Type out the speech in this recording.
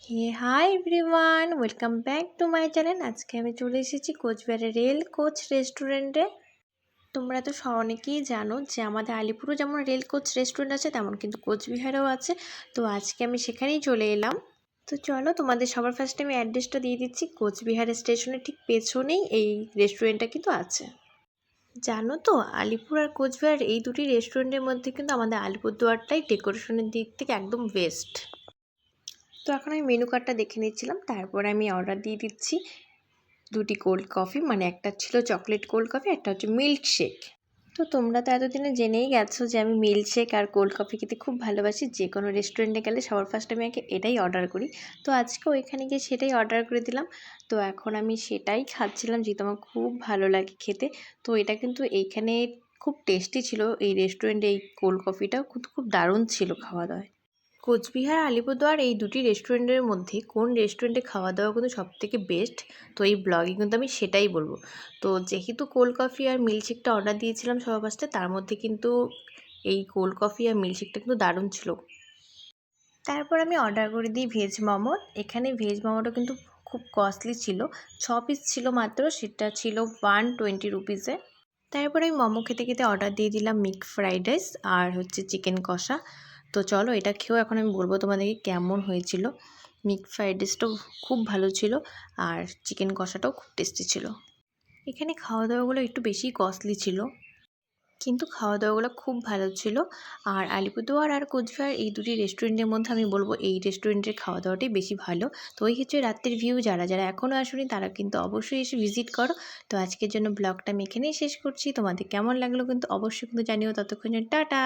Hey hi everyone, welcome back to my channel. আজকে আমি চলে এসেছি কোচবিহারের রেল কোচ রেস্টুরেন্টে। তোমরা তো অনেকেই জানো যে আমাদের আলিপুরও যেমন রেল কোচ রেস্টুরেন্ট আছে, তেমন কিন্তু কোচবিহারেও আছে। তো আজকে আমি সেখানেই চলে এলাম। তো চলো তোমাদের সবার ফার্স্টে আমি অ্যাড্রেসটা দিয়ে দিচ্ছি। কোচবিহার স্টেশনের ঠিক পেছনেই এই রেস্টুরেন্টটা কিন্তু আছে। জানো তো, আলিপুর আর কোচবিহার এই দুটি রেস্টুরেন্টের মধ্যে কিন্তু আমাদের আলিপুরদুয়ারটাই ডেকোরেশনের দিক থেকে একদম বেস্ট। তো এখন আমি মেনু কার্ডটা দেখে নিচ্ছিলাম, তারপরে আমি অর্ডার দিয়ে দিচ্ছি দুটি কোল্ড কফি, মানে একটা ছিল চকলেট কোল্ড কফি, একটা হচ্ছে মিল্ক শেক। তো তোমরা তো এতদিনে জেনেই গেছো যে আমি মিল্ক শেক আর কোল্ড কফি খেতে খুব ভালোবাসি। যে কোনো রেস্টুরেন্টে গেলে সবার ফার্স্ট আমি আগে এটাই অর্ডার করি। তো আজকে ওইখানে গিয়ে সেটাই অর্ডার করে দিলাম। তো এখন আমি সেটাই খাচ্ছিলাম, যেহেতু আমার খুব ভালো লাগে খেতে। তো এটা কিন্তু এইখানে খুব টেস্টি ছিল, এই রেস্টুরেন্টে এই কোল্ড কফিটাও কিন্তু খুব দারুণ ছিল খাওয়া দাওয়ায়। কোচবিহার আলিপুরদুয়ার এই দুটি রেস্টুরেন্টের মধ্যে কোন রেস্টুরেন্টে খাওয়া দাওয়া কিন্তু সবথেকে বেস্ট, তো এই ব্লগে কিন্তু আমি সেটাই বলবো। তো যেহেতু কোল্ড কফি আর মিল্কশেকটা অর্ডার দিয়েছিলাম সবার ফার্স্টে, তার মধ্যে কিন্তু এই কোল্ড কফি আর মিল্কশেকটা কিন্তু দারুণ ছিল। তারপর আমি অর্ডার করে দিই ভেজ মোমো। এখানে ভেজ মোমোটা কিন্তু খুব কস্টলি ছিল, 6 পিস ছিল মাত্র, সেটা ছিল 120 রুপিসে। তারপরে আমি মোমো খেতে খেতে অর্ডার দিয়ে দিলাম মিক্স ফ্রাইড রাইস আর হচ্ছে চিকেন কষা। তো চলো এটা খেয়েও এখন আমি বলবো তোমাদেরকে কেমন হয়েছিল। মিক্স ফ্রাইড রাইসটাও খুব ভালো ছিল আর চিকেন কষাটাও খুব টেস্টি ছিল। এখানে খাওয়া দাওয়াগুলো একটু বেশি কস্টলি ছিল, কিন্তু খাওয়া দাওয়াগুলো খুব ভালো ছিল। আর আলিপুরদুয়ার আর কোচবিহার এই দুটি রেস্টুরেন্টের মধ্যে আমি বলবো এই রেস্টুরেন্টের খাওয়া দাওয়াটাই বেশি ভালো। তো ওই হচ্ছে রাত্রের ভিউ, যারা যারা এখনও আসেনি তারা কিন্তু অবশ্যই এসে ভিজিট করো। তো আজকের জন্য ব্লগটা আমি এখানেই শেষ করছি। তোমাদের কেমন লাগলো কিন্তু অবশ্যই কিন্তু জানিও। ততক্ষণ টাটা।